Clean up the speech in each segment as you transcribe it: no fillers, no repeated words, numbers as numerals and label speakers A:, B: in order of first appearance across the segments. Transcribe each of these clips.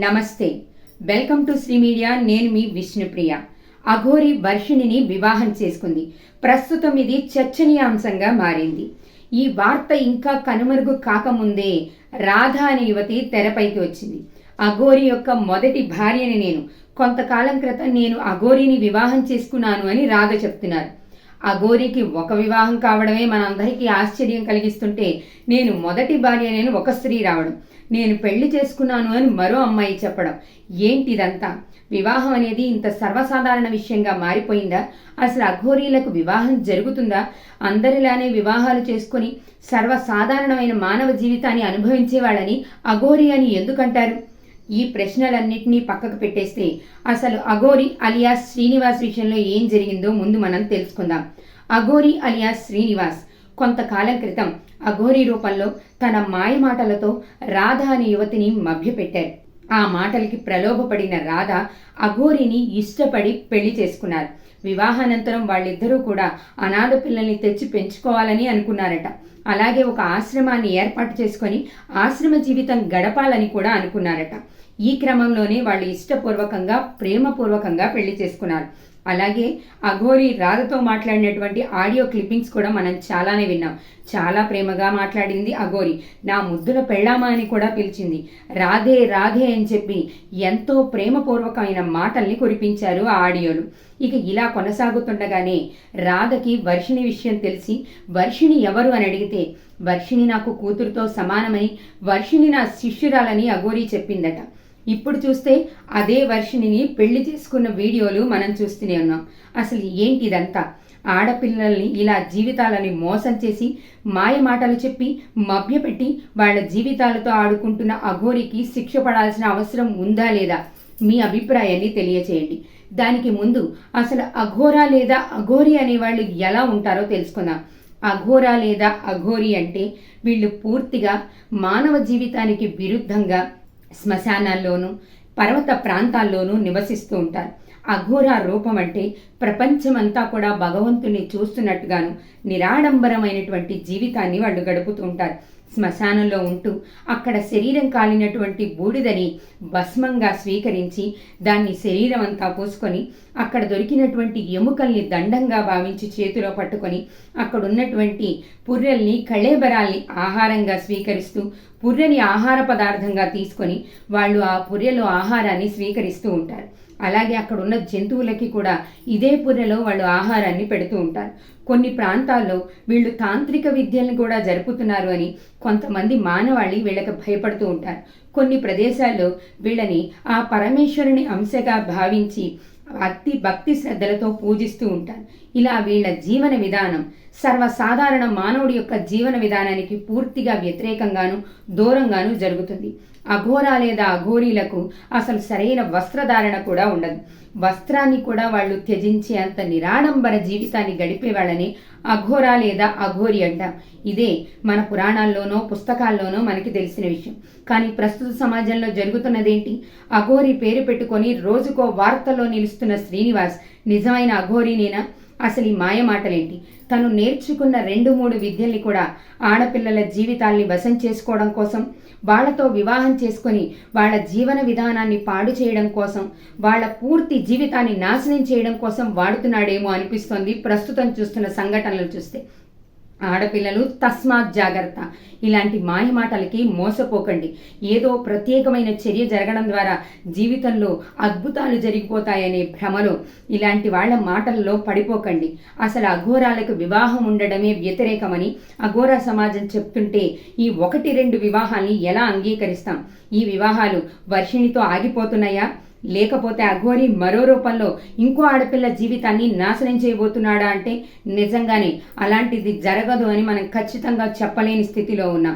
A: నమస్తే, welcome to Shri media. నేను మీ విష్ణుప్రియ. అఘోరి వర్షిణిని వివాహం చేసుకుంది. ప్రస్తుతం ఇది చర్చనీయాంశంగా మారింది. ఈ వార్త ఇంకా కనుమరుగు కాకముందే రాధ అనే యువతి తెరపైకి వచ్చింది. అఘోరి యొక్క మొదటి భార్యని కొంతకాలం క్రితం నేను అఘోరిని వివాహం చేసుకున్నాను అని రాధ చెప్తున్నారు. అఘోరికి ఒక వివాహం కావడమే మనందరికీ ఆశ్చర్యం కలిగిస్తుంటే, నేను మొదటి భార్య ఒక స్త్రీ రావడం, నేను పెళ్లి చేసుకున్నాను అని మరో అమ్మాయి చెప్పడం, ఏంటిదంతా? వివాహం అనేది ఇంత సర్వసాధారణ విషయంగా మారిపోయిందా? అసలు అఘోరీలకు వివాహం జరుగుతుందా? అందరిలానే వివాహాలు చేసుకుని సర్వసాధారణమైన మానవ జీవితాన్ని అనుభవించే వాళ్ళని అఘోరి అని ఎందుకంటారు? ఈ ప్రశ్నలన్నింటినీ పక్కకు పెట్టేస్తే అసలు అఘోరి అలియాస్ శ్రీనివాస్ విషయంలో ఏం జరిగిందో ముందు మనం తెలుసుకుందాం. అఘోరి అలియాస్ శ్రీనివాస్ కొంతకాలం క్రితం అఘోరి రూపంలో తన మాయమాటలతో రాధ అనే యువతిని మభ్యపెట్టారు. ఆ మాటలకి ప్రలోభపడిన రాధ అఘోరిని ఇష్టపడి పెళ్లి చేసుకున్నారు. వివాహానంతరం వాళ్ళిద్దరూ కూడా అనాథ పిల్లల్ని తెచ్చి పెంచుకోవాలని అనుకున్నారట. అలాగే ఒక ఆశ్రమాన్ని ఏర్పాటు చేసుకొని ఆశ్రమ జీవితం గడపాలని కూడా అనుకున్నారట. ఈ క్రమంలోనే వాళ్ళు ఇష్టపూర్వకంగా ప్రేమపూర్వకంగా పెళ్లి చేసుకున్నారు. అలాగే అఘోరి రాధతో మాట్లాడినటువంటి ఆడియో క్లిప్పింగ్స్ కూడా మనం చాలానే విన్నాం. చాలా ప్రేమగా మాట్లాడింది అఘోరి. నా ముద్దుల పెళ్ళామా అని కూడా పిలిచింది. రాధే రాధే అని చెప్పి ఎంతో ప్రేమపూర్వకమైన మాటల్ని కురిపించారు ఆ ఆడియోలు. ఇక ఇలా కొనసాగుతుండగానే రాధకి వర్షిణి విషయం తెలిసి, వర్షిణి ఎవరు అని అడిగితే, వర్షిణి నాకు కూతురుతో సమానమని, వర్షిణి నా శిష్యురాలని అఘోరి చెప్పిందట. ఇప్పుడు చూస్తే అదే వర్షిణిని పెళ్లి చేసుకున్న వీడియోలు మనం చూస్తూనే ఉన్నాం. అసలు ఏంటిదంతా? ఆడపిల్లల్ని ఇలా జీవితాలని మోసం చేసి మాయ మాటలు చెప్పి మభ్యపెట్టి వాళ్ళ జీవితాలతో ఆడుకుంటున్న అఘోరికి శిక్ష పడాల్సిన అవసరం ఉందా లేదా? మీ అభిప్రాయాన్ని తెలియచేయండి. దానికి ముందు అసలు అఘోరా లేదా అఘోరి అనేవాళ్ళు ఎలా ఉంటారో తెలుసుకుందాం. అఘోరా లేదా అఘోరి అంటే వీళ్ళు పూర్తిగా మానవ జీవితానికి విరుద్ధంగా శ్మశానాల్లోనూ పర్వత ప్రాంతాల్లోనూ నివసిస్తూ ఉంటారు. అఘోరా రూపం అంటే ప్రపంచమంతా కూడా భగవంతుని చూస్తున్నట్టుగాను నిరాడంబరమైనటువంటి జీవితాన్ని వాళ్ళు గడుపుతూ ఉంటారు. శ్మశానంలో ఉంటూ అక్కడ శరీరం కాలినటువంటి బూడిదని భస్మంగా స్వీకరించి దాన్ని శరీరం అంతా పూసుకొని అక్కడ దొరికినటువంటి ఎముకల్ని దండంగా భావించి చేతిలో పట్టుకొని అక్కడ ఉన్నటువంటి పుర్రెల్ని కళేబరాల్ని ఆహారంగా స్వీకరిస్తూ పుర్రెని ఆహార పదార్థంగా తీసుకొని వాళ్ళు ఆ పుర్రెలో ఆహారాన్ని స్వీకరిస్తూ ఉంటారు. అలాగే అక్కడ ఉన్న జంతువులకి కూడా ఇదే పుర్రెలో వాళ్ళు ఆహారాన్ని పెడుతూ ఉంటారు. కొన్ని ప్రాంతాల్లో వీళ్ళు తాంత్రిక విద్యలను కూడా జరుపుతున్నారు అని కొంతమంది మానవాళి వీళ్ళకి భయపడుతూ ఉంటారు. కొన్ని ప్రదేశాల్లో వీళ్ళని ఆ పరమేశ్వరుని అంశగా భావించి అతి భక్తి శ్రద్ధలతో పూజిస్తూ ఉంటారు. ఇలా వీళ్ళ జీవన విధానం సర్వసాధారణ మానవుడి యొక్క జీవన విధానానికి పూర్తిగా వ్యతిరేకంగాను దూరంగాను జరుగుతుంది. అఘోరా లేదా అఘోరీలకు అసలు సరైన వస్త్రధారణ కూడా ఉండదు. వస్త్రాన్ని కూడా వాళ్ళు త్యజించే అంత నిరాడంబర జీవితాన్ని గడిపేవాళ్ళని అఘోరా లేదా అఘోరి అంటాం. ఇదే మన పురాణాల్లోనో పుస్తకాల్లోనో మనకి తెలిసిన విషయం. కానీ ప్రస్తుత సమాజంలో జరుగుతున్నదేంటి? అఘోరి పేరు పెట్టుకొని రోజుకో వార్తల్లో నిలుస్తున్న శ్రీనివాస్ నిజమైన అఘోరీనేనా? అసలు ఈ మాయ మాటలేంటి? తను నేర్చుకున్న 2-3 విద్యల్ని కూడా ఆడపిల్లల జీవితాల్ని వశం చేసుకోవడం కోసం, వాళ్లతో వివాహం చేసుకొని వాళ్ళ జీవన విధానాన్ని పాడు చేయడం కోసం, వాళ్ళ పూర్తి జీవితాన్ని నాశనం చేయడం కోసం వాడుతున్నాడేమో అనిపిస్తోంది ప్రస్తుతం చూస్తున్న సంఘటనలు చూస్తే. ఆడపిల్లలు తస్మాత్ జాగ్రత్త. ఇలాంటి మాయ మాటలకి మోసపోకండి. ఏదో ప్రత్యేకమైన చర్య జరగడం ద్వారా జీవితంలో అద్భుతాలు జరిగిపోతాయనే భ్రమలో ఇలాంటి వాళ్ళ మాటల్లో పడిపోకండి. అసలు అఘోరాలకు వివాహం ఉండడమే వ్యతిరేకమని అఘోరా సమాజం చెప్తుంటే ఈ 1-2 వివాహాల్ని ఎలా అంగీకరిస్తాం? ఈ వివాహాలు వర్షిణితో ఆగిపోతున్నాయా? లేకపోతే అఘోరి మరో రూపంలో ఇంకో ఆడపిల్ల జీవితాన్ని నాశనం చేయబోతున్నాడా అంటే నిజంగానే అలాంటిది జరగదు అని మనం ఖచ్చితంగా చెప్పలేని స్థితిలో ఉన్నాం.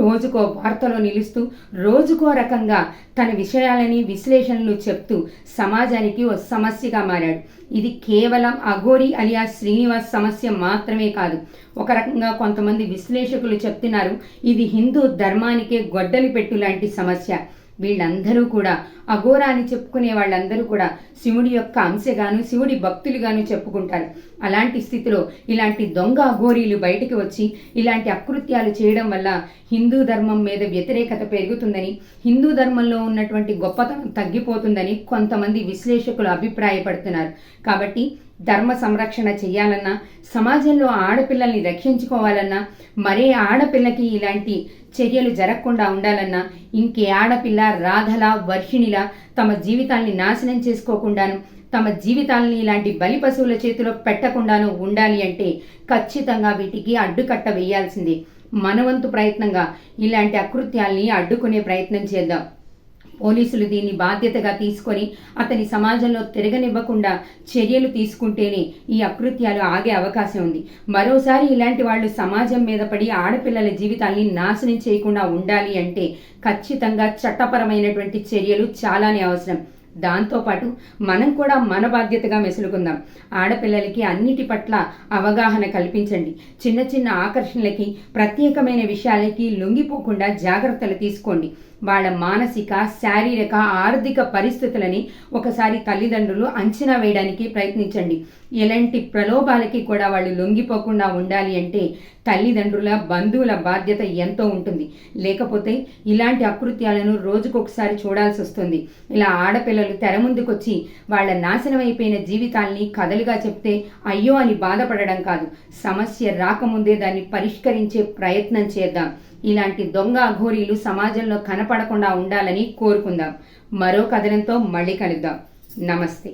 A: రోజుకో వార్తలో నిలుస్తూ రోజుకో రకంగా తన విషయాలని విశ్లేషణలు చెప్తూ సమాజానికి ఓ సమస్యగా మారాడు. ఇది కేవలం అఘోరి అలియాస్ శ్రీనివాస్ సమస్య మాత్రమే కాదు. ఒక రకంగా కొంతమంది విశ్లేషకులు చెప్తున్నారు ఇది హిందూ ధర్మానికే గొడ్డలి పెట్టు లాంటి సమస్య. వీళ్ళందరూ కూడా అఘోరా అని చెప్పుకునే వాళ్ళందరూ కూడా శివుడి యొక్క అంశగాను శివుడి భక్తులుగాను చెప్పుకుంటారు. అలాంటి స్థితిలో ఇలాంటి దొంగ అఘోరీలు బయటికి వచ్చి ఇలాంటి అకృత్యాలు చేయడం వల్ల హిందూ ధర్మం మీద వ్యతిరేకత పెరుగుతుందని, హిందూ ధర్మంలో ఉన్నటువంటి గొప్పతనం తగ్గిపోతుందని కొంతమంది విశ్లేషకులు అభిప్రాయపడుతున్నారు. కాబట్టి ధర్మ సంరక్షణ చేయాలన్నా, సమాజంలో ఆడపిల్లల్ని రక్షించుకోవాలన్నా, మరే ఆడపిల్లకి ఇలాంటి చర్యలు జరగకుండా ఉండాలన్నా, ఇంకే ఆడపిల్ల రాధలా వర్షిణిలా తమ జీవితాల్ని నాశనం చేసుకోకుండాను, తమ జీవితాలని ఇలాంటి బలి పశువుల చేతిలో పెట్టకుండాను ఉండాలి అంటే ఖచ్చితంగా వీటికి అడ్డుకట్ట వేయాల్సిందే. మనవంతు ప్రయత్నంగా ఇలాంటి అకృత్యాల్ని అడ్డుకునే ప్రయత్నం చేద్దాం. పోలీసులు దీన్ని బాధ్యతగా తీసుకొని అతని సమాజంలో తిరగనివ్వకుండా చర్యలు తీసుకుంటేనే ఈ అకృత్యాలు ఆగే అవకాశం ఉంది. మరోసారి ఇలాంటి వాళ్ళు సమాజం మీద పడి ఆడపిల్లల జీవితాల్ని నాశనం చేయకుండా ఉండాలి అంటే ఖచ్చితంగా చట్టపరమైనటువంటి చర్యలు చాలానే అవసరం. దాంతోపాటు మనం కూడా మన బాధ్యతగా మెసులుకుందాం. ఆడపిల్లలకి అన్నిటి పట్ల అవగాహన కల్పించండి. చిన్న చిన్న ఆకర్షణలకి, ప్రత్యేకమైన విషయాలకి లొంగిపోకుండా జాగ్రత్తలు తీసుకోండి. వాళ్ళ మానసిక, శారీరక, ఆర్థిక పరిస్థితులని ఒకసారి తల్లిదండ్రులు అంచనా వేయడానికి ప్రయత్నించండి. ఎలాంటి ప్రలోభాలకి కూడా వాళ్ళు లొంగిపోకుండా ఉండాలి అంటే తల్లిదండ్రుల, బంధువుల బాధ్యత ఎంతో ఉంటుంది. లేకపోతే ఇలాంటి అకృత్యాలను రోజుకొకసారి చూడాల్సి వస్తుంది. ఇలా ఆడపిల్లలు తెర ముందుకొచ్చి వాళ్ళ నాశనం అయిపోయిన జీవితాల్ని కథలుగా చెప్తే అయ్యో అని బాధపడడం కాదు, సమస్య రాకముందే దాన్ని పరిష్కరించే ప్రయత్నం చేద్దాం. ఇలాంటి దొంగ అఘోరీలు సమాజంలో కనపడకుండా ఉండాలని కోరుకుందాం. మరో కథనంతో మళ్ళీ కలుద్దాం. నమస్తే.